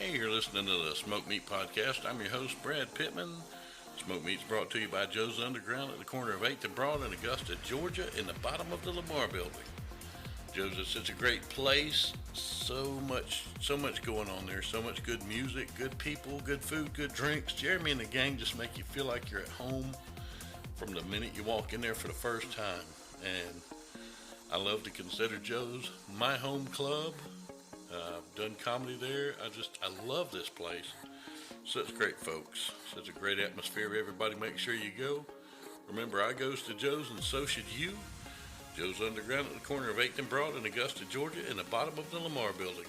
Hey, you're listening to the Smoke Meat Podcast. I'm your host, Brad Pittman. Smoke Meat's brought to you by Joe's Underground at the corner of 8th and Broad in Augusta, Georgia, in the bottom of the Lamar Building. Joe's is such a great place. So much going on there. So much good music, good people, good food, good drinks. Jeremy and the gang just make you feel like you're at home from the minute you walk in there for the first time. And I love to consider Joe's my home club. I've done comedy there. I love this place. Such great folks. Such a great atmosphere. Everybody make sure you go. Remember, I goes to Joe's and so should you. Joe's Underground at the corner of 8th and Broad in Augusta, Georgia, in the bottom of the Lamar Building.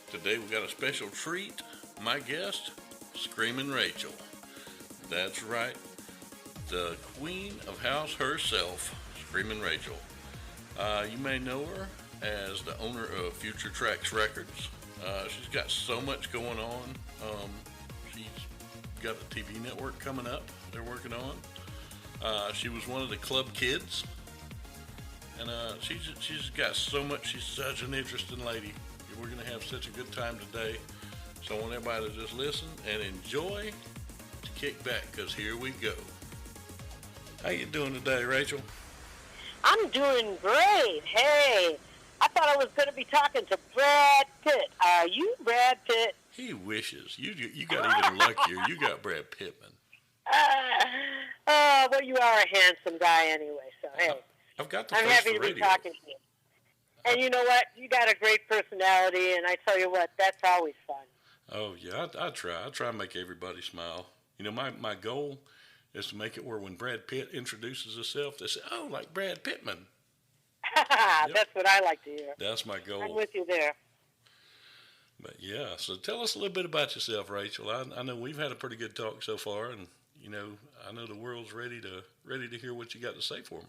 Today we got a special treat. My guest, Screamin Rachael. That's right. The queen of house herself, Screamin Rachael. You may know her as the owner of Future Tracks Records. She's got so much going on. She's got a TV network coming up they're working on. She was one of the club kids. And she's got so much. She's such an interesting lady. We're going to have such a good time today. So I want everybody to just listen and enjoy to kick back, because here we go. How you doing today, Rachael? I'm doing great. Hey, I thought I was going to be talking to Brad Pitt. Are you Brad Pitt? He wishes. You got even luckier. You got Brad Pittman. Well, you are a handsome guy anyway, so hey. I've got the I'm face happy for to be radio. talking to you. And you know what? You got a great personality, and I tell you what, that's always fun. Oh, yeah, I try. I try and make everybody smile. You know, my goal is to make it where when Brad Pitt introduces himself, they say, oh, like Brad Pittman. Yep. That's what I like to hear. That's my goal. I'm with you there. But yeah, so tell us a little bit about yourself, Rachael. I know we've had a pretty good talk so far, and you know, I know the world's ready to hear what you got to say for me,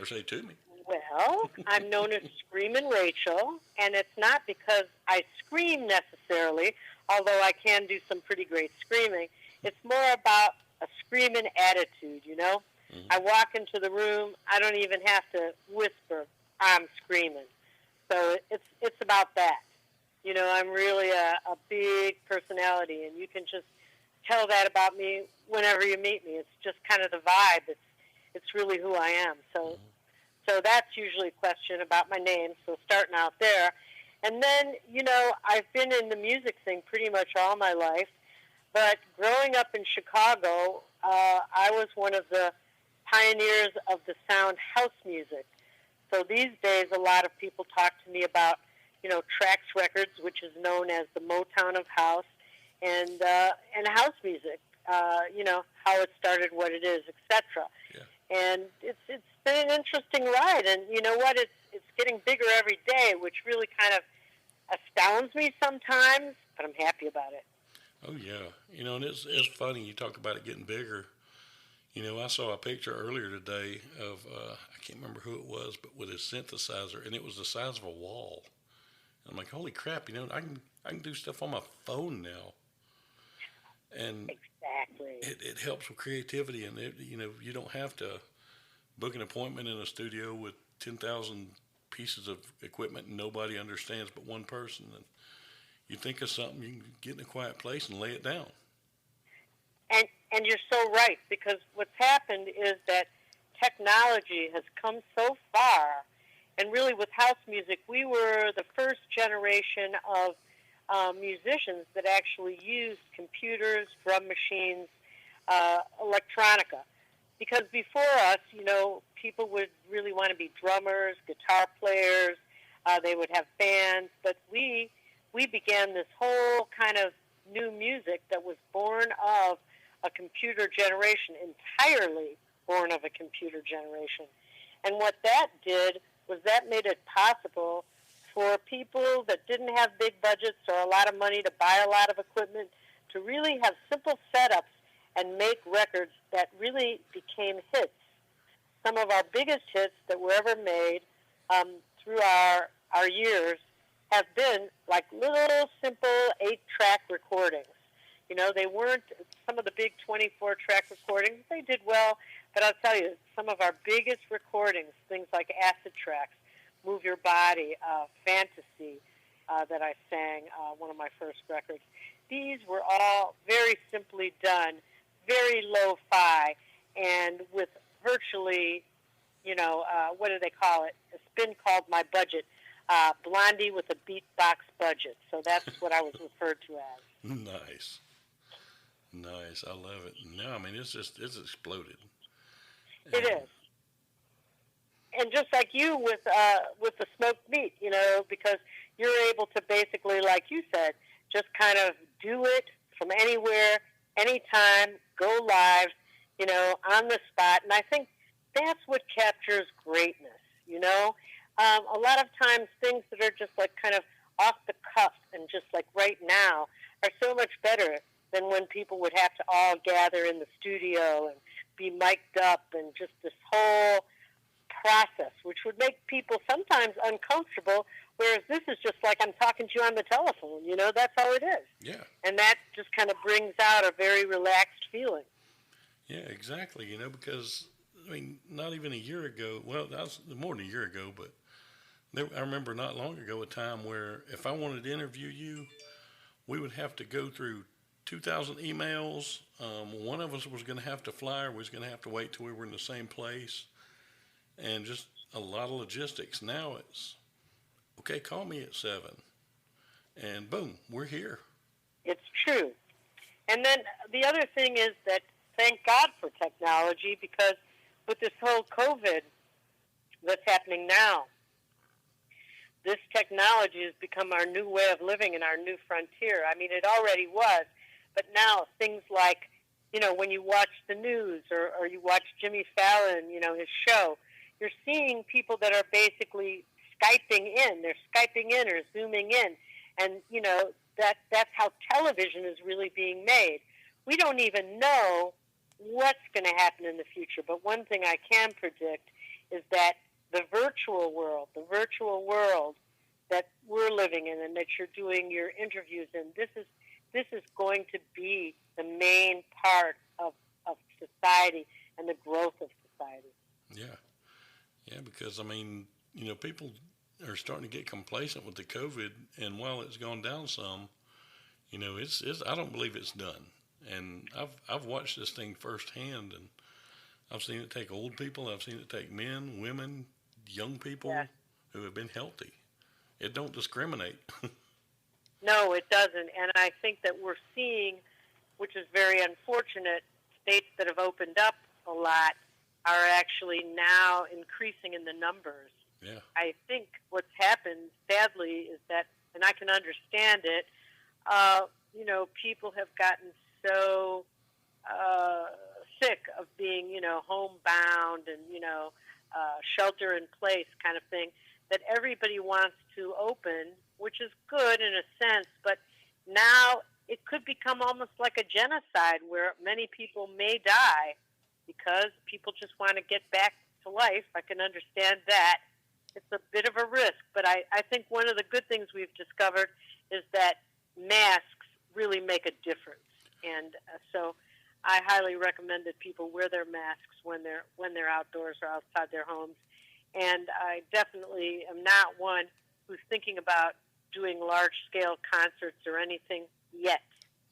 or say to me. Well, I'm known as Screamin Rachael, and it's not because I scream necessarily, although I can do some pretty great screaming. It's more about a screaming attitude, you know? Mm-hmm. I walk into the room, I don't even have to whisper, I'm screaming. So it's about that. You know, I'm really a big personality, and you can just tell that about me whenever you meet me. It's just kind of the vibe. It's really who I am. So that's usually a question about my name, so starting out there. And then, you know, I've been in the music thing pretty much all my life, but growing up in Chicago, I was one of the pioneers of the sound house music. So these days, a lot of people talk to me about, you know, Trax Records, which is known as the Motown of house, and house music, you know, how it started, what it is, etc. Yeah. And it's been an interesting ride, and you know what? It's getting bigger every day, which really kind of astounds me sometimes, but I'm happy about it. Oh yeah, you know, and it's funny you talk about it getting bigger. You know, I saw a picture earlier today of I can't remember who it was, but with his synthesizer, and it was the size of a wall. And I'm like, holy crap! You know, I can do stuff on my phone now, and exactly, it helps with creativity, and you know, you don't have to book an appointment in a studio with 10,000 pieces of equipment and nobody understands but one person. And you think of something, you can get in a quiet place and lay it down. And you're so right, because what's happened is that technology has come so far, and really with house music, we were the first generation of musicians that actually used computers, drum machines, electronica. Because before us, you know, people would really want to be drummers, guitar players, they would have bands, but we began this whole kind of new music that was born of a computer generation, entirely born of a computer generation. And what that did was that made it possible for people that didn't have big budgets or a lot of money to buy a lot of equipment to really have simple setups and make records that really became hits. Some of our biggest hits that were ever made through our years have been like little simple 8-track recordings. You know, they weren't some of the big 24-track recordings. They did well, but I'll tell you, some of our biggest recordings, things like Acid Tracks, Move Your Body, Fantasy, that I sang, one of my first records. These were all very simply done, very lo-fi, and with virtually, what do they call it? A spin called My Budget. Blondie with a beatbox budget. So that's what I was referred to as. Nice. Nice. I love it. No, I mean, it's exploded. It And is. And just like you with the smoked meat, because you're able to basically, like you said, just kind of do it from anywhere, anytime, go live, on the spot. And I think that's what captures greatness. A lot of times things that are just like kind of off the cuff and just like right now are so much better than when people would have to all gather in the studio and be mic'd up and just this whole process, which would make people sometimes uncomfortable, whereas this is just like I'm talking to you on the telephone, that's all it is. yeah, And that just kind of brings out a very relaxed feeling. yeah, exactly. Because I mean, not even a year ago. Well, that was more than a year ago, but I remember not long ago a time where if I wanted to interview you, we would have to go through 2,000 emails. One of us was going to have to fly, or was going to have to wait till we were in the same place, and just a lot of logistics. Now it's okay. Call me at 7, and boom, we're here. It's true. And then the other thing is that thank God for technology, because with this whole COVID that's happening now, this technology has become our new way of living and our new frontier. I mean, it already was, but now things like, when you watch the news or you watch Jimmy Fallon, his show, you're seeing people that are basically Skyping in. They're Skyping in or Zooming in. And, that's how television is really being made. We don't even know what's going to happen in the future, but one thing I can predict is that the virtual world that we're living in and that you're doing your interviews in, this is going to be the main part of society and the growth of society. Yeah, yeah, because I mean, people are starting to get complacent with the COVID, and while it's gone down some, it's I don't believe it's done. And I've watched this thing firsthand, and I've seen it take old people, I've seen it take men, women, young people Yes. who have been healthy. It don't discriminate. No, it doesn't. And I think that we're seeing, which is very unfortunate, states that have opened up a lot are actually now increasing in the numbers. Yeah, I think what's happened, sadly, is that, and I can understand it, people have gotten so sick of being, homebound and, shelter in place kind of thing, that everybody wants to open, which is good in a sense, but now it could become almost like a genocide where many people may die because people just want to get back to life. I can understand that. It's a bit of a risk, but I think one of the good things we've discovered is that masks really make a difference. And so I highly recommend that people wear their masks when they're outdoors or outside their homes. And I definitely am not one who's thinking about doing large-scale concerts or anything yet.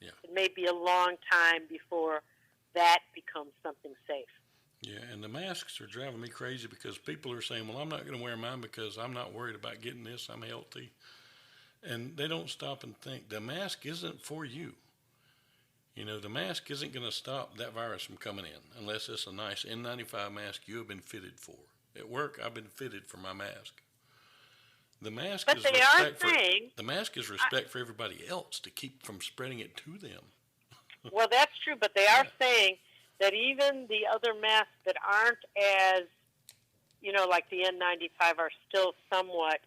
yeah, It may be a long time before that becomes something safe. yeah. And the masks are driving me crazy because people are saying, "Well, I'm not going to wear mine because I'm not worried about getting this. I'm healthy," and they don't stop and think the mask isn't for you. The mask isn't going to stop that virus from coming in unless it's a nice N95 mask you have been fitted for. At work, I've been fitted for my mask. The mask But is they are respect saying, for the mask is respect for everybody else to keep from spreading it to them. well, that's true, but they are Yeah. saying that even the other masks that aren't as, like the N95 are still somewhat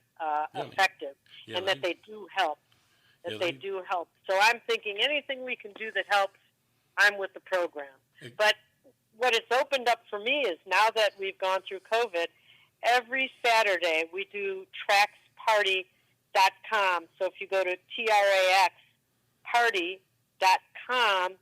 effective, Yeah, and that they do help. Yeah, They do help. So I'm thinking anything we can do that helps, I'm with the program. But what it's opened up for me is now that we've gone through COVID, every Saturday we do traxparty.com. So if you go to traxparty.com,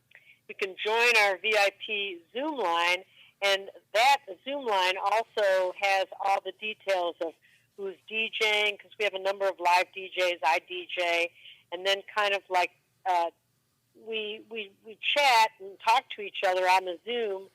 you can join our VIP Zoom line, and that Zoom line also has all the details of who's DJing, because we have a number of live DJs. I DJ, and then kind of like we chat and talk to each other on the Zoom.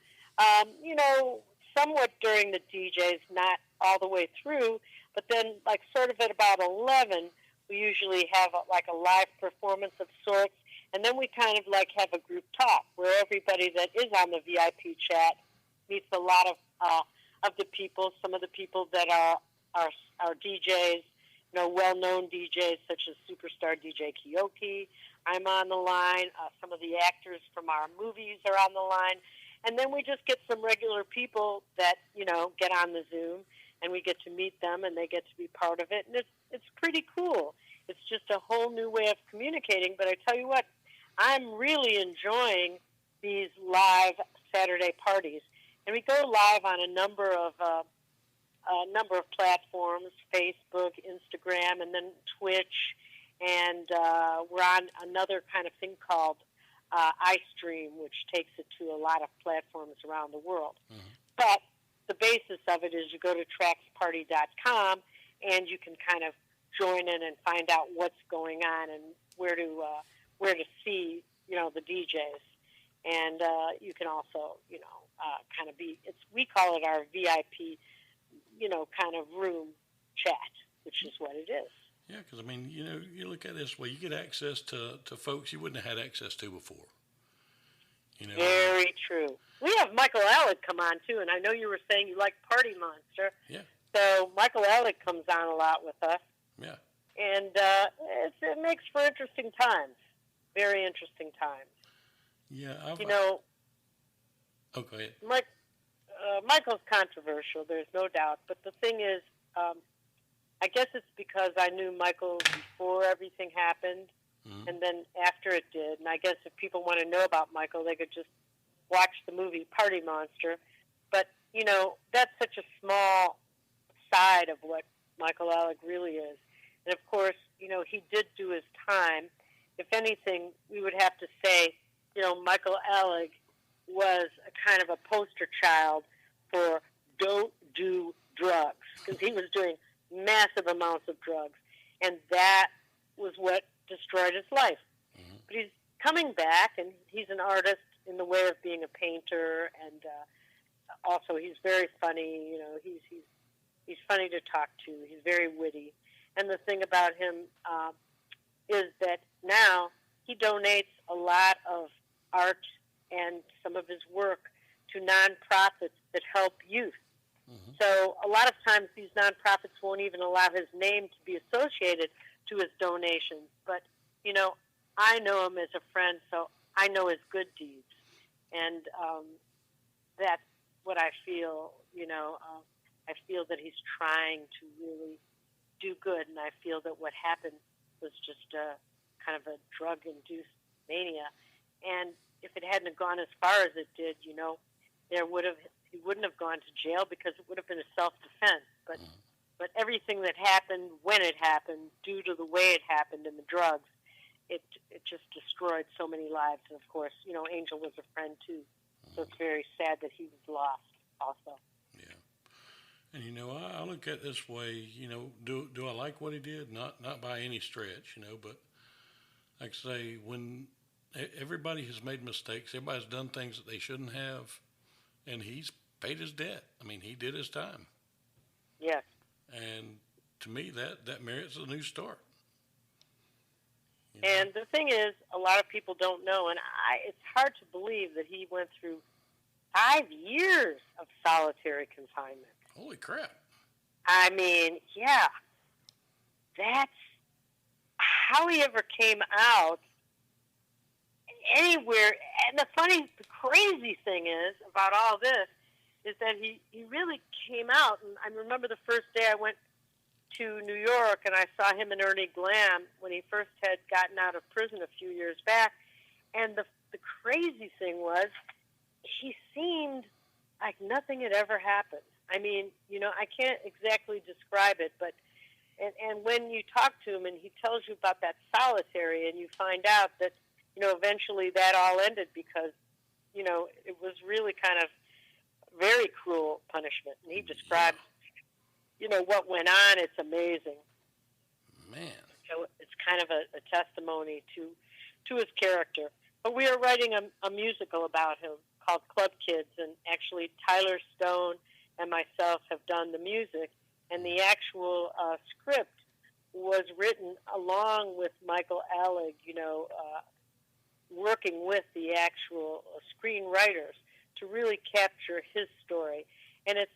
You know, somewhat during the DJs, not all the way through, but then like sort of at about 11, we usually have like a live performance of sorts, and then we kind of like have a group talk where everybody that is on the VIP chat meets a lot of the people, some of the people that are DJs, you know, well-known DJs such as superstar DJ Kyoki. I'm on the line. Some of the actors from our movies are on the line. And then we just get some regular people that, you know, get on the Zoom, and we get to meet them, and they get to be part of it. And it's pretty cool. It's just a whole new way of communicating. But I tell you what, I'm really enjoying these live Saturday parties. And we go live on a number of platforms, Facebook, Instagram, and then Twitch. And we're on another kind of thing called iStream, which takes it to a lot of platforms around the world. Mm-hmm. But the basis of it is you go to tracksparty.com, and you can kind of join in and find out what's going on and where to see, you know, the DJs. And you can also, you know, kind of we call it our VIP, you know, kind of room chat, which is what it is. Yeah, because, I mean, you know, you look at it this way, you get access to folks you wouldn't have had access to before. You know, very true. We have Michael Alec come on, too, and I know you were saying you like Party Monster. Yeah. So Michael Alec comes on a lot with us. Yeah. And it makes for interesting times, very interesting times. Yeah. You know, oh, go ahead. Michael's controversial, there's no doubt, but the thing is, I guess it's because I knew Michael before everything happened, mm-hmm. and then after it did. And I guess if people want to know about Michael, they could just watch the movie Party Monster. But, you know, that's such a small side of what Michael Alec really is. And, of course, you know, he did do his time. If anything, we would have to say, you know, Michael Alec was a kind of a poster child for don't do drugs, because he was doing massive amounts of drugs, and that was what destroyed his life. Mm-hmm. But he's coming back, and he's an artist in the way of being a painter, and also he's very funny. You know, he's funny to talk to. He's very witty, and the thing about him is that now he donates a lot of art and some of his work to nonprofits that help youth. Mm-hmm. So a lot of times these nonprofits won't even allow his name to be associated to his donations. But, you know, I know him as a friend, so I know his good deeds. And that's what I feel, you know. I feel that he's trying to really do good, and I feel that what happened was just kind of a drug-induced mania. And if it hadn't gone as far as it did, you know, he wouldn't have gone to jail because it would have been a self-defense. But everything that happened when it happened, due to the way it happened and the drugs, it just destroyed so many lives. And, of course, you know, Angel was a friend, too. So it's very sad that he was lost also. Yeah. And, you know, I look at it this way, you know, do I like what he did? Not by any stretch, you know, but like I say, when everybody has made mistakes, everybody's done things that they shouldn't have, and he's paid his debt. I mean, he did his time. Yes. And to me, that merits a new start. You know? And the thing is, a lot of people don't know, and it's hard to believe that he went through 5 years of solitary confinement. Holy crap. I mean, yeah. That's how he ever came out anywhere. And the crazy thing is about all this is that he really came out. And I remember the first day I went to New York and I saw him and Ernie Glam when he first had gotten out of prison a few years back. And the crazy thing was he seemed like nothing had ever happened. I mean, you know, I can't exactly describe it, but and when you talk to him and he tells you about that solitary and you find out that, you know, eventually that all ended because, you know, it was really kind of very cruel punishment. And he describes what went on, it's amazing. Man. So it's kind of a testimony to his character. But we are writing a musical about him called Club Kids, and actually Tyler Stone and myself have done the music, and the actual script was written along with Michael Alec, working with the actual screenwriters to really capture his story. And it's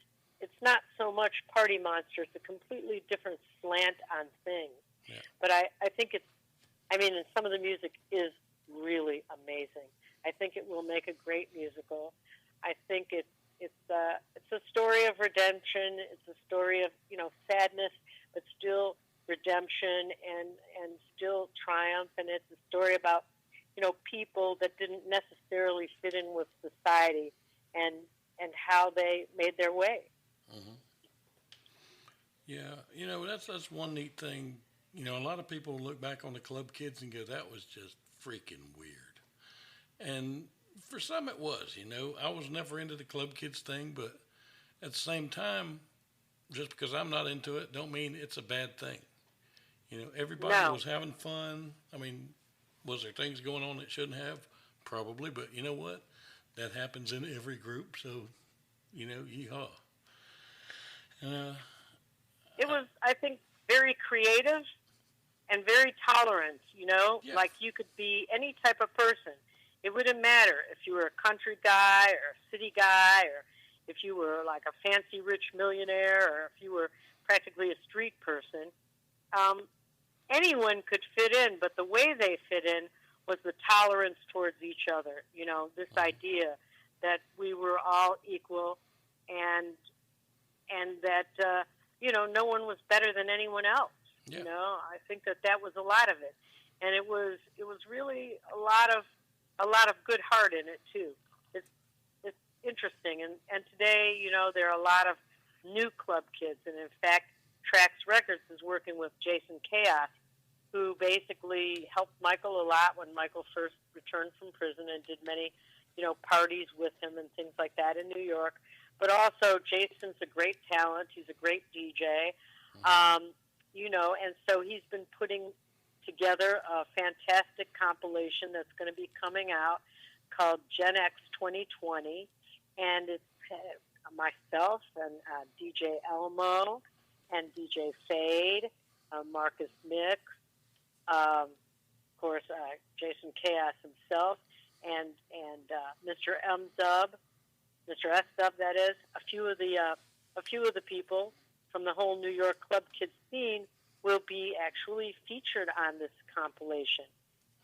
not so much Party Monster, it's a completely different slant on things. Yeah. But I think and some of the music is really amazing. I think it will make a great musical. I think it's a story of redemption. It's a story of sadness, but still redemption and still triumph. And it's a story about people that didn't necessarily fit in with society and how they made their way. Mm-hmm. Yeah, that's one neat thing. A lot of people look back on the Club Kids and go, that was just freaking weird. And for some it was, I was never into the Club Kids thing, but at the same time, just because I'm not into it, don't mean it's a bad thing. Everybody was having fun. I mean, was there things going on that shouldn't have? Probably, but you know what? That happens in every group, so, yeehaw. It was, I think, very creative and very tolerant, Yeah. like you could be any type of person. It wouldn't matter if you were a country guy or a city guy or if you were like a fancy rich millionaire or if you were practically a street person. Anyone could fit in, but the way they fit in was the tolerance towards each other. This idea that we were all equal and that, no one was better than anyone else. Yeah. I think that was a lot of it. And it was really a lot of good heart in it too. It's interesting. And today, there are a lot of new Club Kids. And in fact, Trax Records is working with Jason Chaos, who basically helped Michael a lot when Michael first returned from prison and did many, parties with him and things like that in New York. But also, Jason's a great talent. He's a great DJ. And so he's been putting together a fantastic compilation that's going to be coming out called Gen X 2020. And it's myself and DJ Elmo and DJ Fade, Marcus Mix, of course, Jason Chaos himself, and Mr. M Dub, Mr. S Dub, that is, a few of the people from the whole New York Club Kids scene will be actually featured on this compilation.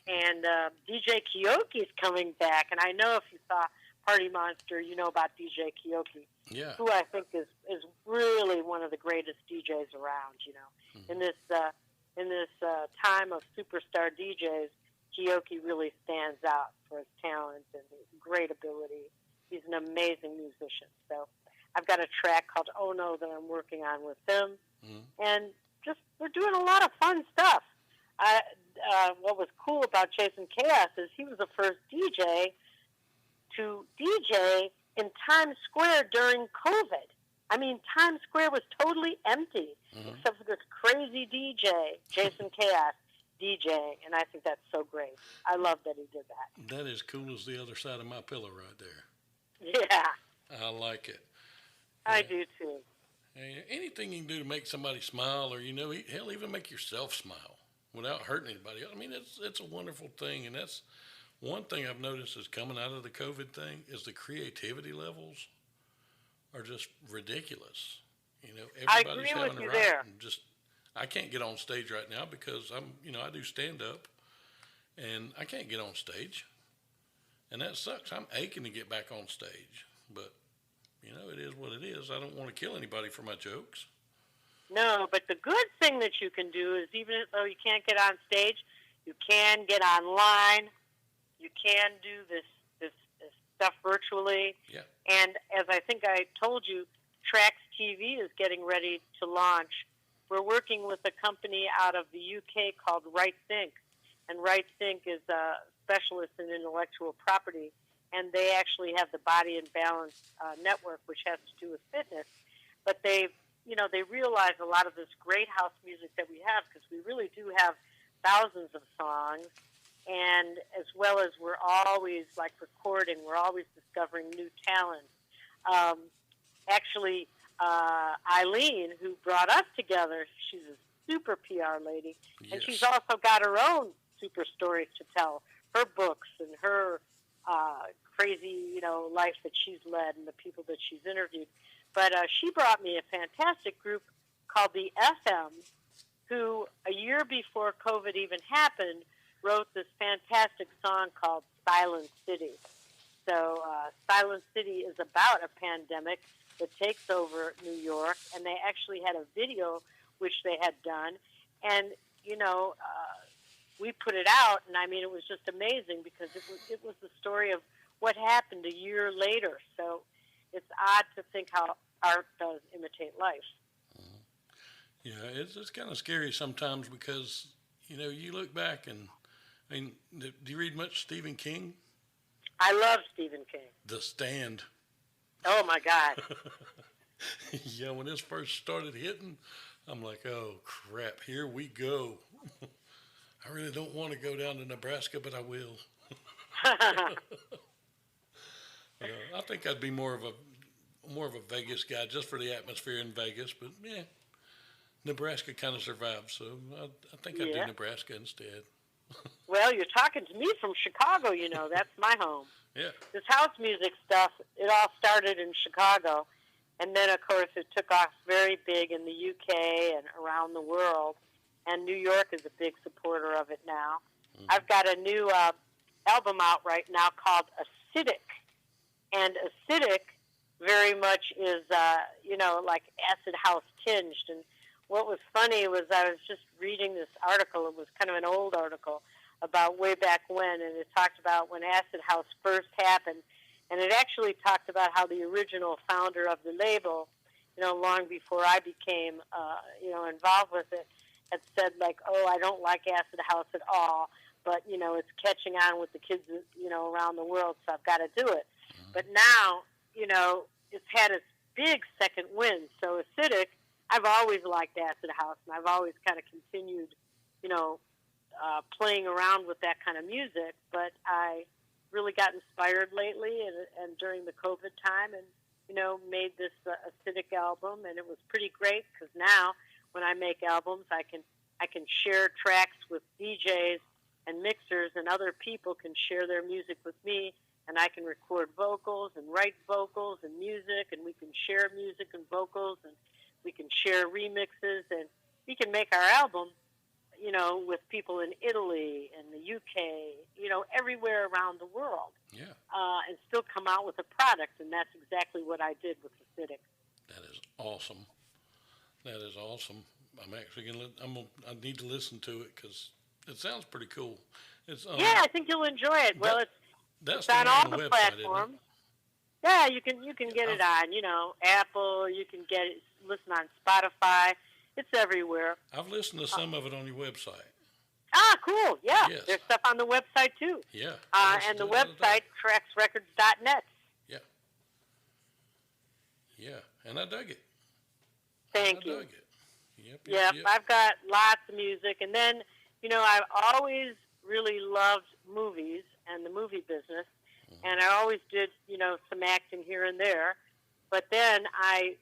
And DJ Keoki's coming back, and I know if you saw Party Monster, you know about DJ Keoki, yeah, who I think is really one of the greatest DJs around. Mm-hmm. In this time of superstar DJs, Keoki really stands out for his talent and his great ability. He's an amazing musician. So I've got a track called Oh No that I'm working on with him. Mm-hmm. And just we're doing a lot of fun stuff. What was cool about Jason Chaos is he was the first DJ to DJ in Times Square during COVID. I mean, Times Square was totally empty, mm-hmm. except for this crazy DJ, Jason Chaos, DJing, and I think that's so great. I love that he did that. That is cool as the other side of my pillow right there. Yeah. I like it. I do too. Anything you can do to make somebody smile, or hell, even make yourself smile without hurting anybody else. I mean, it's a wonderful thing, and that's one thing I've noticed is coming out of the COVID thing is the creativity levels are just ridiculous. I Everybody's agree having with a you right. there. And I can't get on stage right now because I do stand up, and I can't get on stage, and that sucks. I'm aching to get back on stage, but it is what it is. I don't want to kill anybody for my jokes. No, but the good thing that you can do is even though you can't get on stage, you can get online. You can do this stuff virtually. Yeah. And as I think I told you, Trax TV is getting ready to launch. We're working with a company out of the UK called Right Think. And Right Think is a specialist in intellectual property. And they actually have the Body and Balance network, which has to do with fitness. But they've they realize a lot of this great house music that we have, because we really do have thousands of songs. And as well as we're always like recording, we're always discovering new talent. Um, Actually, Eileen, who brought us together, she's a super PR lady, and she's also got her own super stories to tell. Her books and her crazy, life that she's led and the people that she's interviewed. But she brought me a fantastic group called the FM, who a year before COVID even happened, wrote this fantastic song called Silent City. So Silent City is about a pandemic that takes over New York, and they actually had a video which they had done, and we put it out, and I mean it was just amazing, because it was the story of what happened a year later. So it's odd to think how art does imitate life. Yeah, it's kind of scary sometimes, because you look back and do you read much Stephen King? I love Stephen King. The Stand. Oh, my God. Yeah, when this first started hitting, I'm like, oh, crap, here we go. I really don't want to go down to Nebraska, but I will. I think I'd be more of a Vegas guy, just for the atmosphere in Vegas, but yeah, Nebraska kind of survived, so I think I'd do Nebraska instead. Well, you're talking to me from Chicago, that's my home. Yeah. This house music stuff, it all started in Chicago, and then, of course, it took off very big in the UK and around the world, and New York is a big supporter of it now. Mm-hmm. I've got a new album out right now called Acidic, and Acidic very much is, like acid house tinged. And what was funny was I was just reading this article. It was kind of an old article about way back when, and it talked about when acid house first happened. And it actually talked about how the original founder of the label, long before I became, involved with it, had said, like, oh, I don't like acid house at all, but, it's catching on with the kids, around the world, so I've got to do it. Mm-hmm. But now, it's had its big second wind. So Acidic, I've always liked acid house, and I've always kind of continued, playing around with that kind of music. But I really got inspired lately, and during the COVID time, and made this Acidic album, and it was pretty great, because now when I make albums, I can share tracks with DJs and mixers, and other people can share their music with me, and I can record vocals and write vocals and music, and we can share music and vocals, and we can share remixes, and we can make our album, with people in Italy and the UK, everywhere around the world. Yeah. And still come out with a product, and that's exactly what I did with Acidic. That is awesome. That is awesome. I'm actually I need to listen to it, because it sounds pretty cool. It's I think you'll enjoy it. Well, it's on all the platforms. Yeah, you can get it on, Apple. You can get it, listen on Spotify. It's everywhere. I've listened to some of it on your website. Ah, cool. Yeah, yes. There's stuff on the website too. Yeah. And the website tracksrecords.net. Yeah. Yeah, and I dug it. Thank you. I dug it. Yep. I've got lots of music, and then I've always really loved movies and the movie business. And I always did, some acting here and there. But then I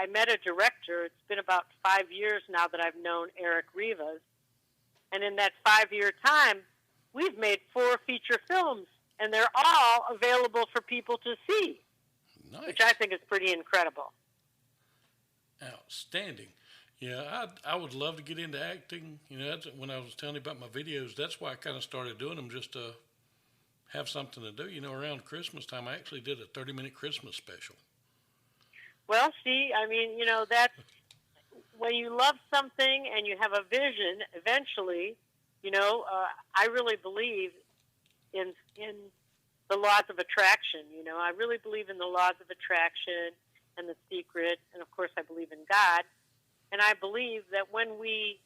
met a director. It's been about 5 years now that I've known Eric Rivas. And in that 5-year time, we've made 4 feature films. And they're all available for people to see. Nice. Which I think is pretty incredible. Outstanding. Yeah, I would love to get into acting. That's when I was telling you about my videos, that's why I kind of started doing them, just to have something to do. Around Christmas time, I actually did a 30-minute Christmas special. Well, see, I mean, that when you love something and you have a vision, eventually, I really believe in the laws of attraction. I really believe in the laws of attraction and the secret, and of course, I believe in God. And I believe that when we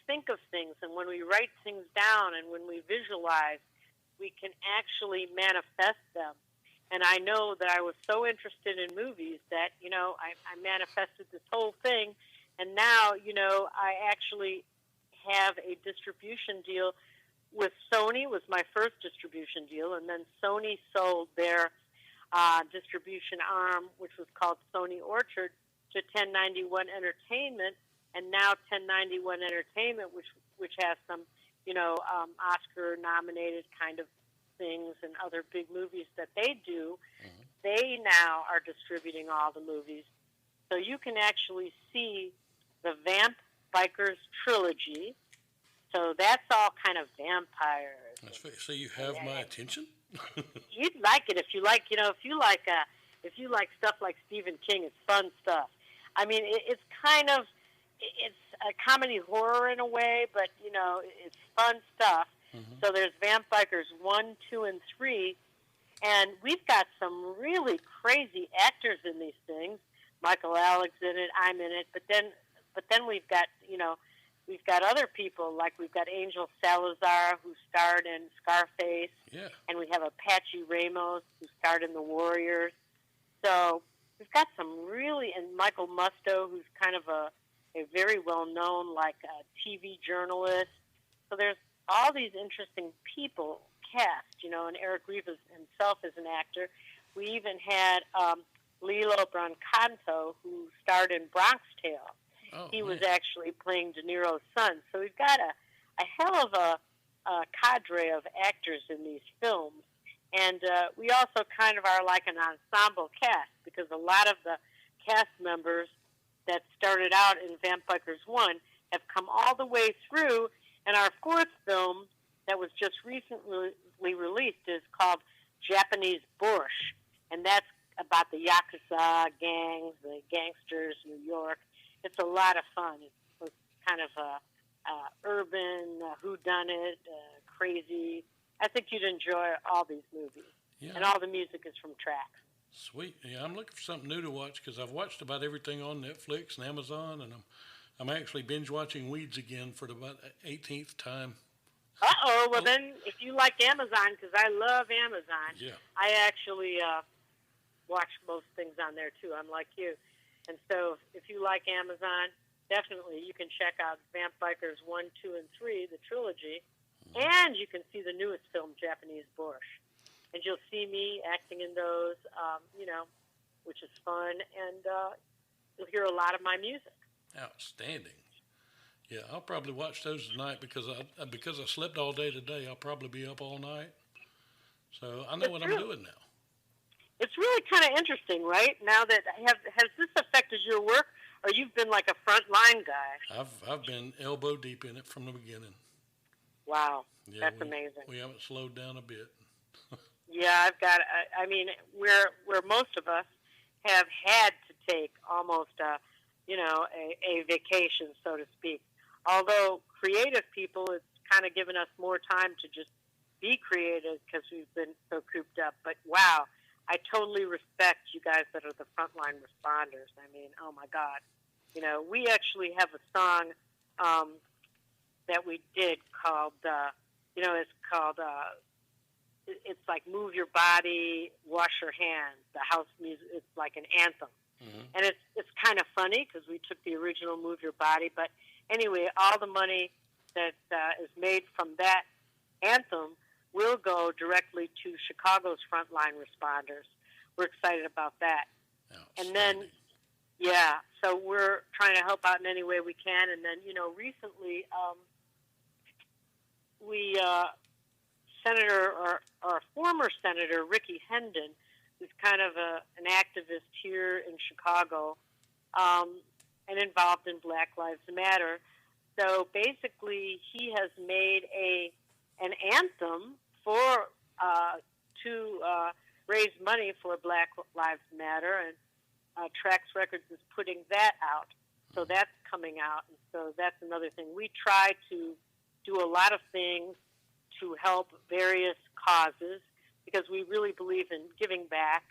think of things, and when we write things down, and when we visualize, we can actually manifest them. And I know that I was so interested in movies that, I manifested this whole thing. And now, I actually have a distribution deal with Sony. Was my first distribution deal. And then Sony sold their distribution arm, which was called Sony Orchard, to 1091 Entertainment. And now 1091 Entertainment, which has some, Oscar-nominated kind of things and other big movies that they do, they now are distributing all the movies. So you can actually see the Vamp Bikers trilogy. So that's all kind of vampires. That's fair. So you have my attention. You'd like it if you like, if you like stuff like Stephen King. It's fun stuff. I mean, it's a comedy horror in a way, but it's fun stuff. So there's Vamp Bikers 1, 2, and 3, and we've got some really crazy actors in these things. Michael Alex in it, I'm in it, but then we've got we've got other people, like we've got Angel Salazar, who starred in Scarface, and we have Apache Ramos, who starred in The Warriors. So we've got some really, and Michael Musto, who's kind of a very well-known, like, TV journalist. So there's all these interesting people cast, and Eric Rivas himself is an actor. We even had Lilo Brancanto, who starred in Bronx Tale. He was actually playing De Niro's son. So we've got a hell of a cadre of actors in these films. And we also kind of are like an ensemble cast, because a lot of the cast members that started out in Vamp Bikers 1 have come all the way through. And our fourth film that was just recently released is called Japanese Borscht. And that's about the Yakuza gangs, the gangsters, New York. It's a lot of fun. It's kind of a urban, whodunit, crazy. I think you'd enjoy all these movies. Yeah. And all the music is from tracks. Sweet. Yeah, I'm looking for something new to watch, because I've watched about everything on Netflix and Amazon, and I'm actually binge watching Weeds again for about the 18th time. Well then, if you like Amazon, because I love Amazon, I actually watch most things on there too. I'm like you. And so if you like Amazon, definitely you can check out Vamp Bikers 1, 2, and 3, the trilogy, and you can see the newest film, Japanese Borscht. And you'll see me acting in those, which is fun, and you'll hear a lot of my music. Outstanding. Yeah, I'll probably watch those tonight, because I slept all day today. I'll probably be up all night. So I know what I'm doing now. It's really kind of interesting, right? Now that has this affected your work, or you've been like a frontline guy? I've been elbow deep in it from the beginning. Wow, that's amazing. We haven't slowed down a bit. Yeah, I've got. I mean, where most of us have had to take almost a vacation, so to speak. Although creative people, it's kind of given us more time to just be creative, because we've been so cooped up. But wow, I totally respect you guys that are the frontline responders. I mean, oh my God. We actually have a song that we did called, it's called, it's like Move Your Body, Wash Your Hands, the house music. It's like an anthem. And it's kind of funny, because we took the original Move Your Body. But anyway, all the money that is made from that anthem will go directly to Chicago's frontline responders. We're excited about that. And then, so we're trying to help out in any way we can. And then, recently, former Senator Ricky Hendon, who's kind of an activist here in Chicago, and involved in Black Lives Matter. So basically, he has made an anthem to raise money for Black Lives Matter, and Trax Records is putting that out. So that's coming out, and so that's another thing. We try to do a lot of things to help various causes, because we really believe in giving back.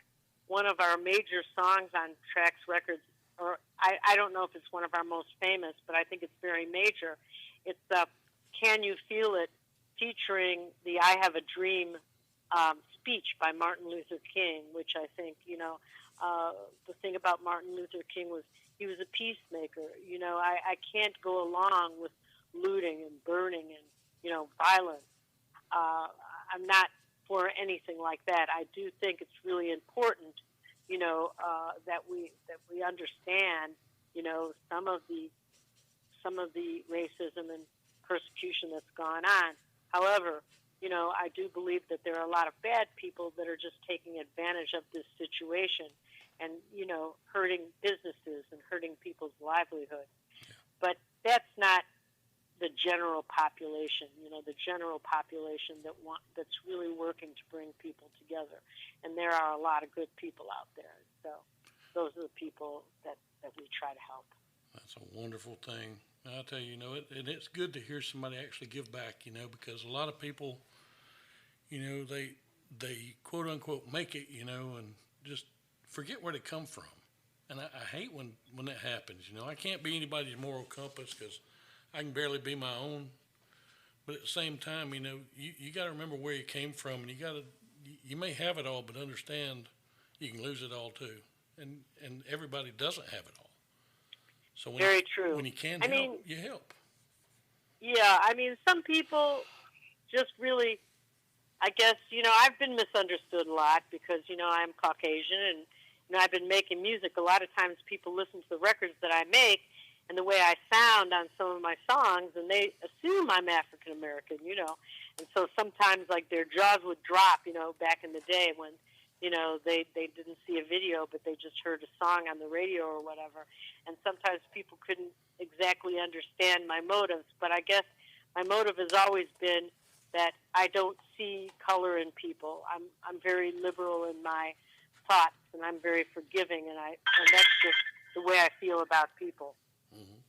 One of our major songs on Trax Records, or I don't know if it's one of our most famous, but I think it's very major. It's Can You Feel It, featuring the I Have a Dream speech by Martin Luther King, which I think, the thing about Martin Luther King was he was a peacemaker. I can't go along with looting and burning and, violence. I'm not for anything like that. I do think it's really important, that we understand, some of the racism and persecution that's gone on. However, I do believe that there are a lot of bad people that are just taking advantage of this situation and, hurting businesses and hurting people's livelihood. But that's not the general population, the general population that's really working to bring people together. And there are a lot of good people out there. So those are the people that we try to help. That's a wonderful thing. I'll tell you, and it's good to hear somebody actually give back, because a lot of people, they quote unquote make it, and just forget where they come from. And I hate when that happens. I can't be anybody's moral compass because I can barely be my own. But at the same time, you got to remember where you came from, and you may have it all, but understand you can lose it all too. And everybody doesn't have it all. So Very true. When you can help, you help. Yeah, some people just really, I guess, I've been misunderstood a lot because, I'm Caucasian and, I've been making music. A lot of times people listen to the records that I make and the way I sound on some of my songs, and they assume I'm African American, And so sometimes, like, their jaws would drop, back in the day when, they didn't see a video, but they just heard a song on the radio or whatever. And sometimes people couldn't exactly understand my motives. But I guess my motive has always been that I don't see color in people. I'm very liberal in my thoughts, and I'm very forgiving, and that's just the way I feel about people. Mm-hmm.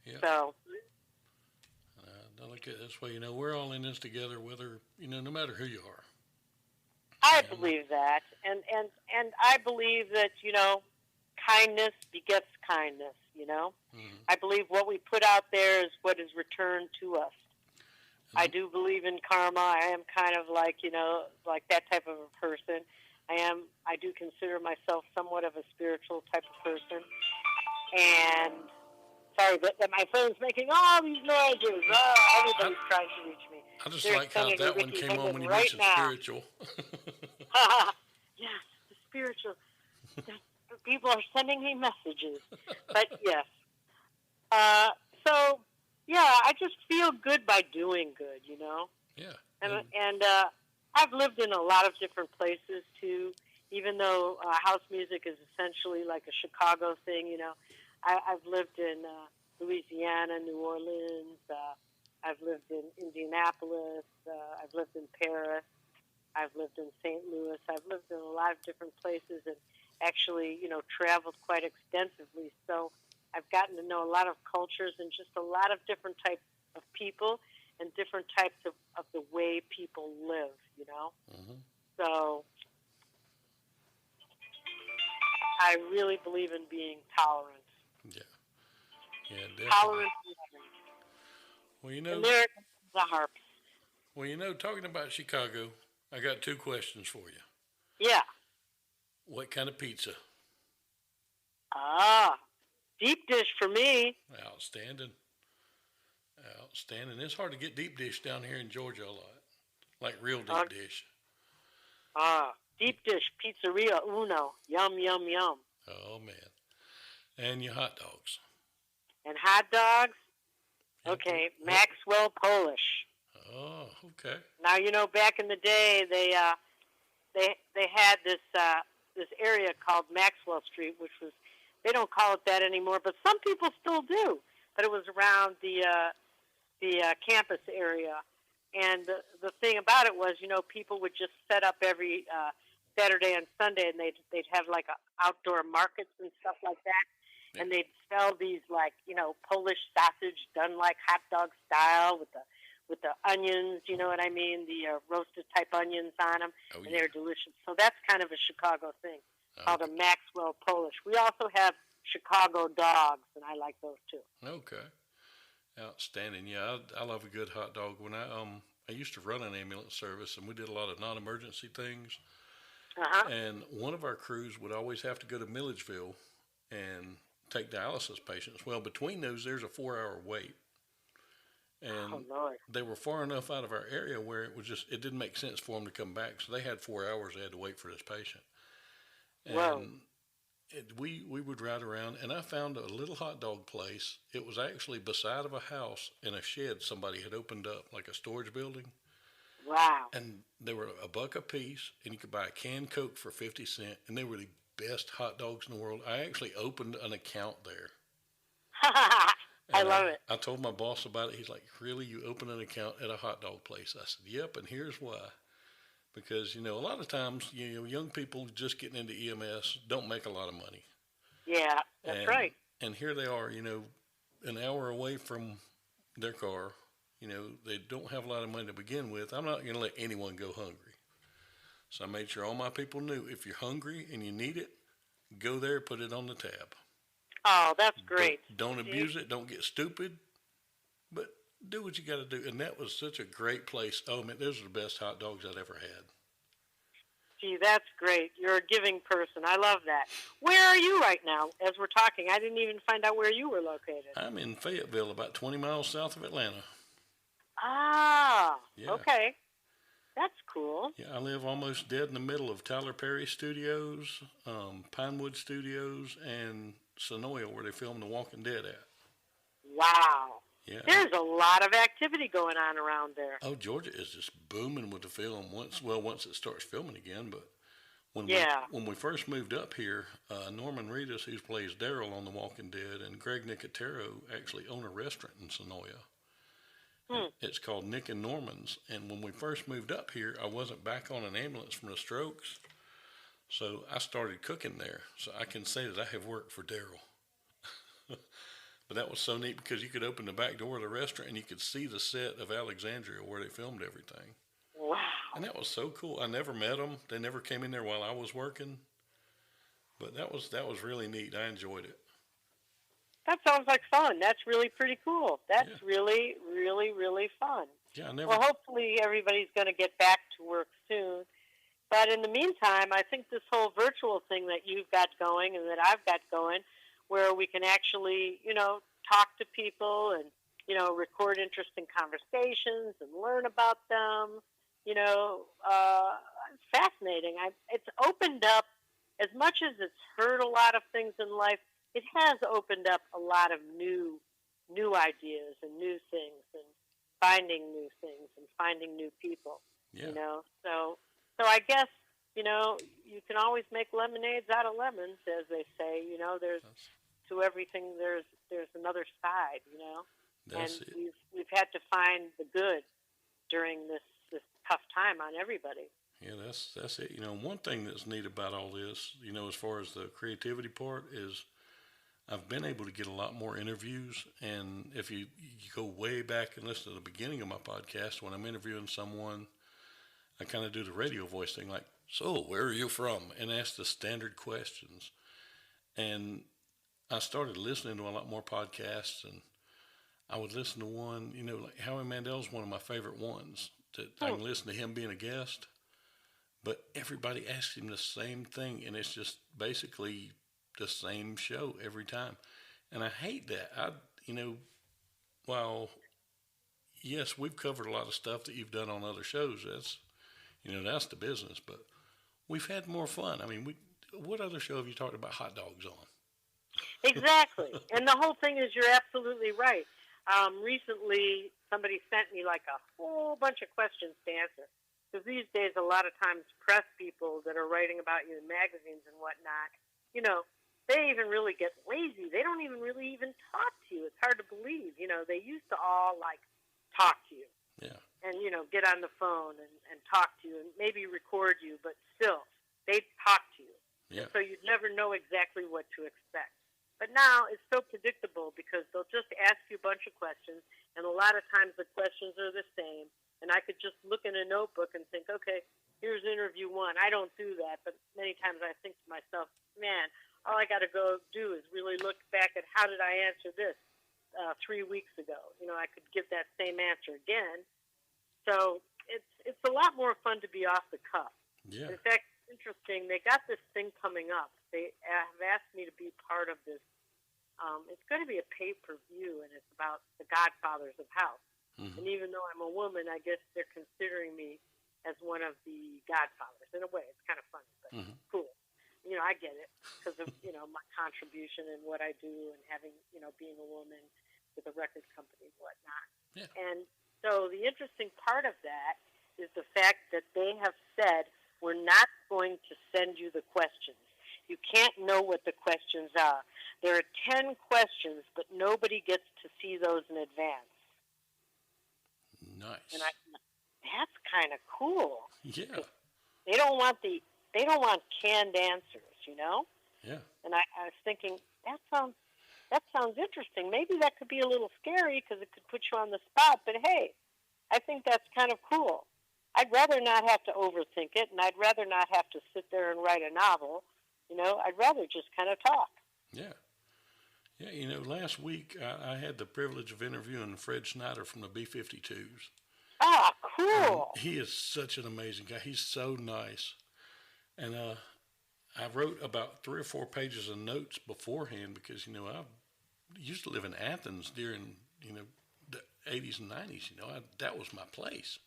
Yeah. So. I look at it this way, we're all in this together, whether, no matter who you are. I believe that, and I believe that, kindness begets kindness, Mm-hmm. I believe what we put out there is what is returned to us. Mm-hmm. I do believe in karma. I am kind of like, like that type of a person. I do consider myself somewhat of a spiritual type of person. And sorry, but my phone's making all these noises. Everybody's trying to reach me. I just like how that one came on when you mentioned spiritual. Yes, the spiritual. People are sending me messages. But yes. So, yeah, I just feel good by doing good, Yeah. And I've lived in a lot of different places, too, even though house music is essentially like a Chicago thing, I've lived in Louisiana, New Orleans. I've lived in Indianapolis. I've lived in Paris. I've lived in St. Louis. I've lived in a lot of different places and actually, traveled quite extensively. So I've gotten to know a lot of cultures and just a lot of different types of people and different types of the way people live, Mm-hmm. So I really believe in being tolerant. Yeah. Yeah, definitely. Tolerant. Well, and there the harps. Well, talking about Chicago, I got two questions for you. Yeah. What kind of pizza? Deep dish for me. Outstanding. It's hard to get deep dish down here in Georgia a lot. Like real deep dish. Deep dish, pizzeria uno. Yum, yum, yum. Oh, man. And your hot dogs. And hot dogs? Yep. Okay, Maxwell Polish. Oh, okay. Now, back in the day, they had this area called Maxwell Street, which was, they don't call it that anymore, but some people still do. But it was around the campus area. And the thing about it was, people would just set up every Saturday and Sunday, and they'd have like outdoor markets and stuff like that. Yeah. And they'd sell these Polish sausage done like hot dog style with the onions, you know what I mean? The roasted type onions on them, and they're delicious. So that's kind of a Chicago thing called a Maxwell Polish. We also have Chicago dogs, and I like those too. Okay. Outstanding. Yeah, I love a good hot dog. When I I used to run an ambulance service, and we did a lot of non-emergency things. Uh-huh. And one of our crews would always have to go to Milledgeville and take dialysis patients. Well, between those, there's a 4-hour wait. And Oh, Lord. they were far enough out of our area where it didn't make sense for them to come back. So they had 4 hours they had to wait for this patient. Whoa. And we would ride around, and I found a little hot dog place. It was actually beside of a house in a shed somebody had opened up, like a storage building. Wow. And they were $1 a piece, and you could buy a canned Coke for 50 cents, and they were the best hot dogs in the world. I actually opened an account there. I love it. I told my boss about it. He's like, "Really? You open an account at a hot dog place?" I said, "Yep, and here's why. Because, a lot of times, young people just getting into EMS don't make a lot of money. Yeah, that's right. And here they are, an hour away from their car. They don't have a lot of money to begin with. I'm not going to let anyone go hungry. So I made sure all my people knew, if you're hungry and you need it, go there, put it on the tab. Oh, that's great. Don't abuse it. Don't get stupid. But do what you got to do. And that was such a great place. Oh, man, those are the best hot dogs I'd ever had. Gee, that's great. You're a giving person. I love that. Where are you right now as we're talking? I didn't even find out where you were located. I'm in Fayetteville, about 20 miles south of Atlanta. Ah, yeah. Okay. That's cool. Yeah, I live almost dead in the middle of Tyler Perry Studios, Pinewood Studios, and Sonoya, where they filmed The Walking Dead at. Wow. Yeah. There's a lot of activity going on around there. Oh, Georgia is just booming with the film once it starts filming again. But when we first moved up here, Norman Reedus, who plays Daryl on The Walking Dead, and Greg Nicotero actually own a restaurant in Sonoya. It's called Nick and Norman's. And when we first moved up here, I wasn't back on an ambulance from the strokes. So I started cooking there. So I can say that I have worked for Daryl. But that was so neat because you could open the back door of the restaurant and you could see the set of Alexandria where they filmed everything. Wow. And that was so cool. I never met them. They never came in there while I was working. But that was really neat. I enjoyed it. That sounds like fun. That's really pretty cool. That's really, really, really fun. Yeah, I never. Well, hopefully everybody's going to get back to work soon. But in the meantime, I think this whole virtual thing that you've got going and that I've got going, where we can actually, talk to people and, record interesting conversations and learn about them, it's fascinating. It's opened up, as much as it's hurt a lot of things in life, it has opened up a lot of new ideas and new things and finding new things and finding new people, So I guess, you can always make lemonades out of lemons, as they say. There's to everything. There's another side. That's and it. we've had to find the good during this tough time on everybody. Yeah, that's it. One thing that's neat about all this, as far as the creativity part, is I've been able to get a lot more interviews. And if you go way back and listen to the beginning of my podcast, when I'm interviewing someone, I kind of do the radio voice thing, like, "So, where are you from?" and ask the standard questions. And I started listening to a lot more podcasts, and I would listen to one, like Howie Mandel's one of my favorite ones. I can listen to him being a guest, but everybody asks him the same thing, and it's just basically the same show every time. And I hate that. While, yes, we've covered a lot of stuff that you've done on other shows. That's the business, but we've had more fun. I mean, what other show have you talked about hot dogs on? Exactly. And the whole thing is, you're absolutely right. Recently, somebody sent me like a whole bunch of questions to answer. Because these days, a lot of times, press people that are writing about you in magazines and whatnot, they even really get lazy. They don't even really talk to you. It's hard to believe. They used to all, talk to you. Yeah. And, get on the phone and talk to you and maybe record you, but still, they'd talk to you. Yeah. So you'd never know exactly what to expect. But now it's so predictable because they'll just ask you a bunch of questions, and a lot of times the questions are the same. And I could just look in a notebook and think, okay, here's interview one. I don't do that, but many times I think to myself, man, all I got to go do is really look back at how did I answer this 3 weeks ago. I could give that same answer again. So it's a lot more fun to be off the cuff. Yeah. In fact, it's interesting. They got this thing coming up. They have asked me to be part of this. It's going to be a pay-per-view, and it's about the Godfathers of House. Mm-hmm. And even though I'm a woman, I guess they're considering me as one of the Godfathers. In a way, it's kind of funny, but cool. I get it because of, my contribution and what I do and having, being a woman with a record company and whatnot. Yeah. And so the interesting part of that is the fact that they have said, we're not going to send you the questions. You can't know what the questions are. There are 10 questions, but nobody gets to see those in advance. Nice. And that's kind of cool. Yeah. They don't want canned answers, Yeah. And I was thinking, that sounds interesting. Maybe that could be a little scary because it could put you on the spot. But hey, I think that's kind of cool. I'd rather not have to overthink it, and I'd rather not have to sit there and write a novel. I'd rather just kind of talk. Yeah. Yeah, last week I had the privilege of interviewing Fred Schneider from the B-52s. Ah, cool. He is such an amazing guy. He's so nice. And I wrote about 3 or 4 pages of notes beforehand because, I used to live in Athens during, the 80s and 90s. That was my place.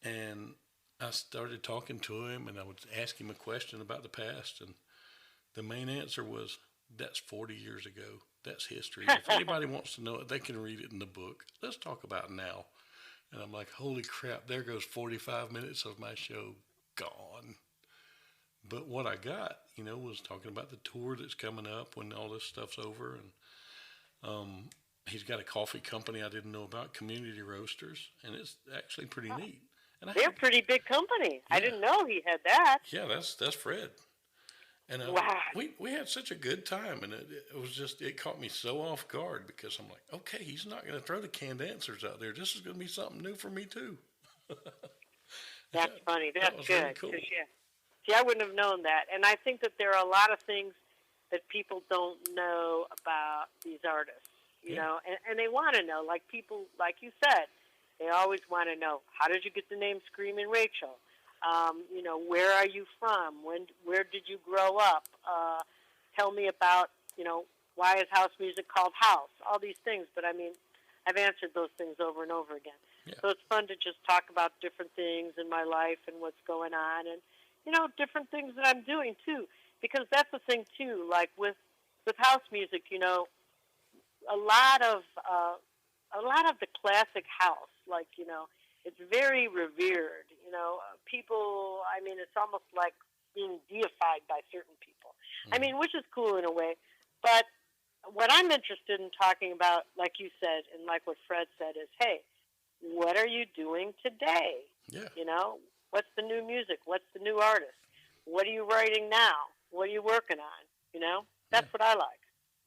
And I started talking to him, and I would ask him a question about the past, and the main answer was, that's 40 years ago. That's history. If anybody wants to know it, they can read it in the book. Let's talk about now. And I'm like, holy crap, there goes 45 minutes of my show gone. But what I got, was talking about the tour that's coming up when all this stuff's over. And he's got a coffee company I didn't know about, Community Roasters, and it's actually pretty neat. And They're a pretty big company. Yeah. I didn't know he had that. Yeah, that's Fred. And wow. we had such a good time, and it caught me so off guard because I'm like, okay, he's not going to throw the canned answers out there. This is going to be something new for me too. That's funny. That's that was good. Really cool. See, I wouldn't have known that. And I think that there are a lot of things that people don't know about these artists, you know, and they want to know, like people, like you said, they always want to know, how did you get the name Screamin Rachael? Where are you from? Where did you grow up? Tell me about, why is house music called house? All these things. But I mean, I've answered those things over and over again. Yeah. So it's fun to just talk about different things in my life and what's going on, and different things that I'm doing too. Because that's the thing too. Like with house music, a lot of the classic house, like it's very revered. People, I mean, it's almost like being deified by certain people. Mm-hmm. I mean, which is cool in a way. But what I'm interested in talking about, like you said, and like what Fred said, is, hey, what are you doing today? Yeah. What's the new music? What's the new artist? What are you writing now? What are you working on? That's what I like.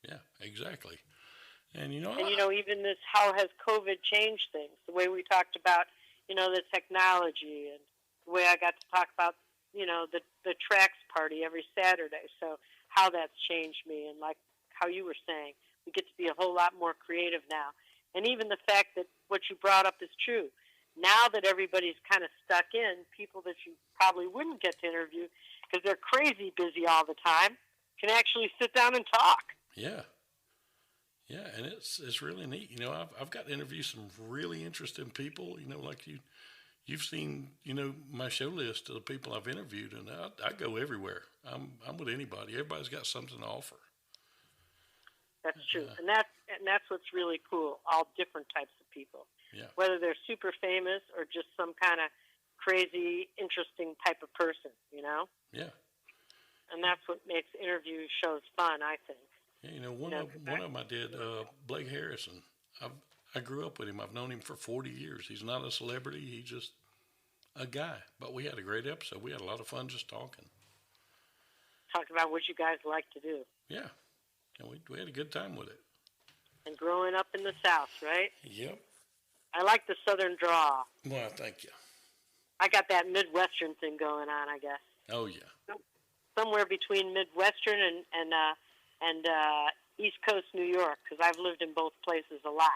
Yeah, exactly. And, even this, how has COVID changed things? The way we talked about, the technology, and the way I got to talk about, the tracks party every Saturday. So how that's changed me, and like how you were saying, we get to be a whole lot more creative now. And even the fact that what you brought up is true. Now that everybody's kind of stuck in, people that you probably wouldn't get to interview because they're crazy busy all the time can actually sit down and talk. Yeah. Yeah, and it's really neat. I've got to interview some really interesting people, like you've seen, my show list of the people I've interviewed, and I go everywhere. I'm with anybody. Everybody's got something to offer. That's true. And that's what's really cool, all different types of people. Yeah. Whether they're super famous or just some kind of crazy, interesting type of person, Yeah. And that's what makes interview shows fun, I think. Yeah, one of them I did, Blake Harrison. I grew up with him. I've known him for 40 years. He's not a celebrity. He's just a guy. But we had a great episode. We had a lot of fun just talking. Talking about what you guys like to do. Yeah. And we had a good time with it. And growing up in the South, right? Yep. I like the Southern drawl. Well, thank you. I got that Midwestern thing going on, I guess. Oh, yeah. Somewhere between Midwestern and East Coast New York, because I've lived in both places a lot.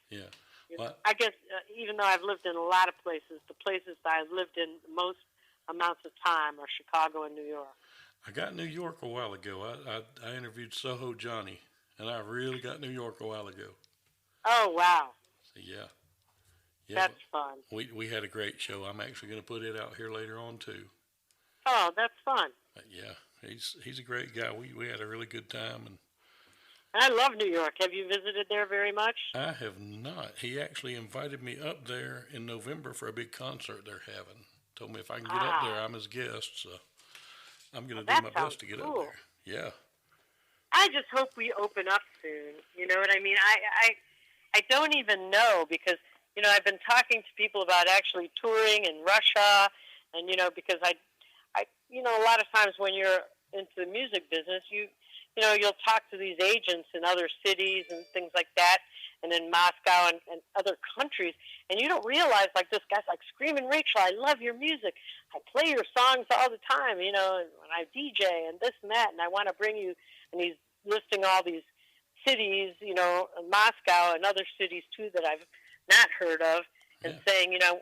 Yeah. What? I guess even though I've lived in a lot of places, the places that I've lived in the most amounts of time are Chicago and New York. I got New York a while ago. I interviewed Soho Johnny, and I really got New York a while ago. Oh, wow. So, yeah. That's fun. We had a great show. I'm actually going to put it out here later on, too. Oh, that's fun. But, yeah, he's a great guy. We had a really good time. And I love New York. Have you visited there very much? I have not. He actually invited me up there in November for a big concert they're having. Told me if I can get up there, I'm his guest. So I'm going to do my best to get up there. Yeah. I just hope we open up soon. You know what I mean? I don't even know because, you know, I've been talking to people about actually touring in Russia, and, you know, because I you know, a lot of times when you're into the music business, you know, you'll talk to these agents in other cities and things like that, and in Moscow and other countries, and you don't realize, like, this guy's like, Screamin Rachael, I love your music. I play your songs all the time, you know, and I DJ and this and that, and I want to bring you, and he's listing all these cities, you know, Moscow and other cities, too, that I've not heard of, and saying, you know,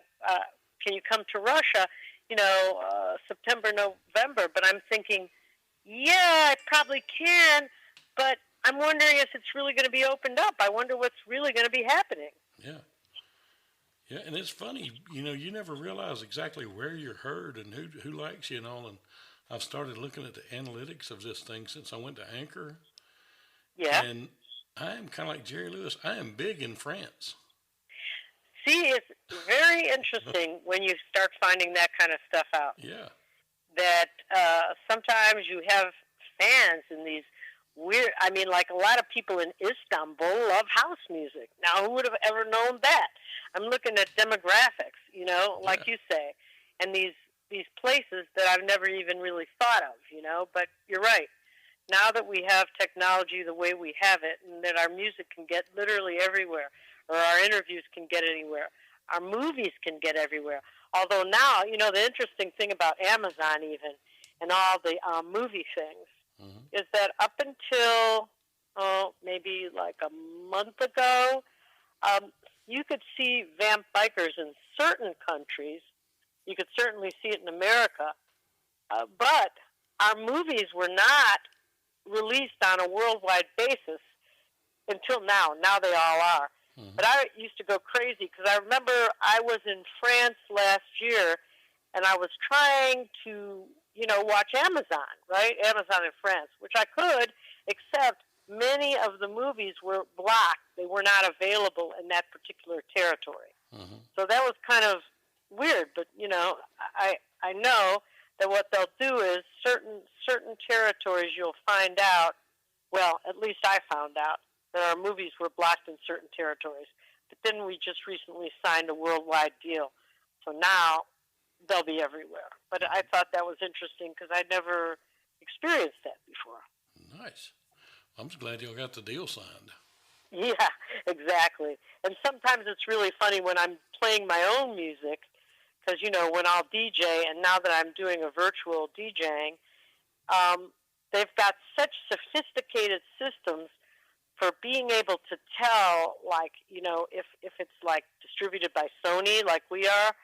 can you come to Russia, you know, September, November, but I'm thinking, yeah, I probably can, but I'm wondering if it's really going to be opened up. I wonder what's really going to be happening. Yeah. Yeah, and it's funny, you know, you never realize exactly where you're heard and who likes you and all. And I've started looking at the analytics of this thing since I went to Anchor. Yeah. And I am kind of like Jerry Lewis. I am big in France. See, it's very interesting when you start finding that kind of stuff out. Yeah. That sometimes you have fans in these weird, I mean, like a lot of people in Istanbul love house music. Now, who would have ever known that? I'm looking at demographics, you know, like you say, and these places that I've never even really thought of, you know, but you're right. Now that we have technology the way we have it, and that our music can get literally everywhere, or our interviews can get anywhere, our movies can get everywhere. Although now, you know, the interesting thing about Amazon even, and all the movie things, is that up until maybe like a month ago, you could see vamp bikers in certain countries. You could certainly see it in America. But our movies were not released on a worldwide basis until now. Now they all are. But I used to go crazy because I remember I was in France last year, and I was trying to, you know, watch Amazon, right? Amazon in France, which I could, except many of the movies were blocked. They were not available in that particular territory. So that was kind of weird, but, you know, I know that what they'll do is certain territories you'll find out, well, at least I found out, that our movies were blocked in certain territories. But then we just recently signed a worldwide deal. So now they'll be everywhere. But I thought that was interesting because I'd never experienced that before. Nice. I'm just glad you got the deal signed. Yeah, exactly. And sometimes it's really funny when I'm playing my own music because, you know, when I'll DJ, and now that I'm doing a virtual DJing, they've got such sophisticated systems for being able to tell, like, you know, if it's like distributed by Sony, like we are,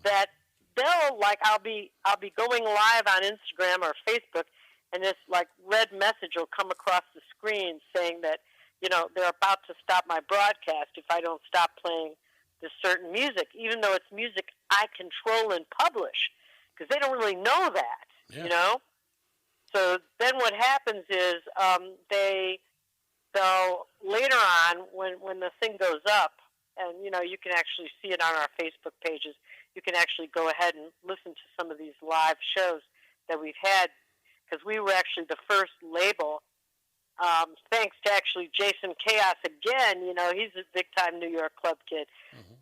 that they'll, like, I'll be going live on Instagram or Facebook, and this like red message will come across the screen saying that, you know, they're about to stop my broadcast if I don't stop playing this certain music, even though it's music I control and publish, because they don't really know that, you know. So then what happens is they'll later on, when the thing goes up, and, you know, you can actually see it on our Facebook pages, you can actually go ahead and listen to some of these live shows that we've had, because we were actually the first label, thanks to actually Jason Chaos again, you know, he's a big-time New York club kid,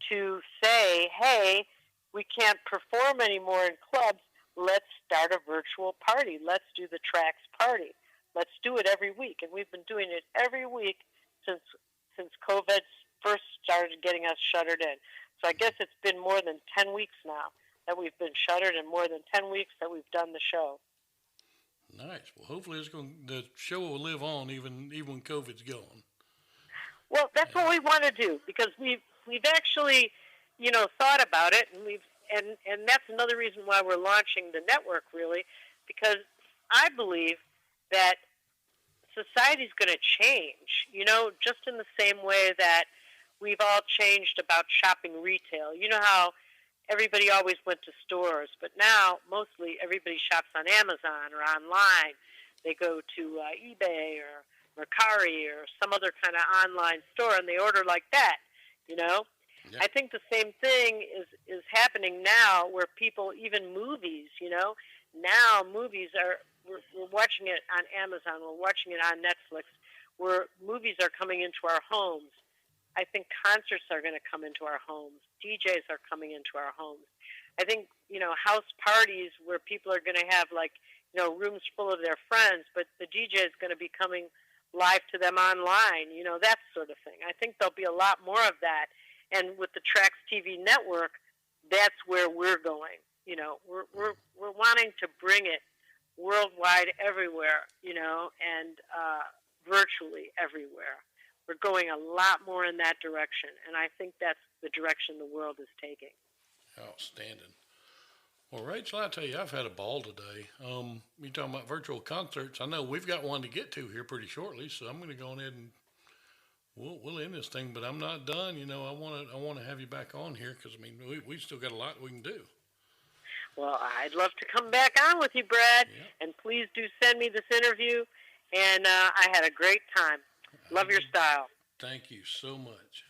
to say, hey, we can't perform anymore in clubs, let's start a virtual party, let's do the Tracks Party. Let's do it every week, and we've been doing it every week since COVID first started getting us shuttered in. So I guess it's been more than 10 weeks now that we've been shuttered, and more than 10 weeks that we've done the show. Nice. Well, hopefully the show will live on even when COVID's gone. Well, that's what we want to do, because we've actually, thought about it, and that's another reason why we're launching the network, really, because I believe that society's going to change, just in the same way that we've all changed about shopping retail. You know how everybody always went to stores, but now mostly everybody shops on Amazon or online. They go to eBay or Mercari or some other kind of online store, and they order like that, you know? Yeah. I think the same thing is happening now where people, even movies, now movies we're watching it on Amazon, we're watching it on Netflix, where movies are coming into our homes. I think concerts are going to come into our homes. DJs are coming into our homes. I think, house parties where people are going to have rooms full of their friends, but the DJ is going to be coming live to them online, that sort of thing. I think there'll be a lot more of that. And with the Trax TV network, that's where we're going. We're wanting to bring it worldwide everywhere, and virtually everywhere. We're going a lot more in that direction, and I think that's the direction the world is taking. Outstanding. Well, Rachel, I tell you, I've had a ball today. You talking about virtual concerts? I know we've got one to get to here pretty shortly, so I'm going to go ahead and we'll end this thing. But I'm not done. I want to have you back on here because we still got a lot we can do. Well, I'd love to come back on with you, Brad, Yeah. and please do send me this interview. And I had a great time. Love your style. Thank you so much.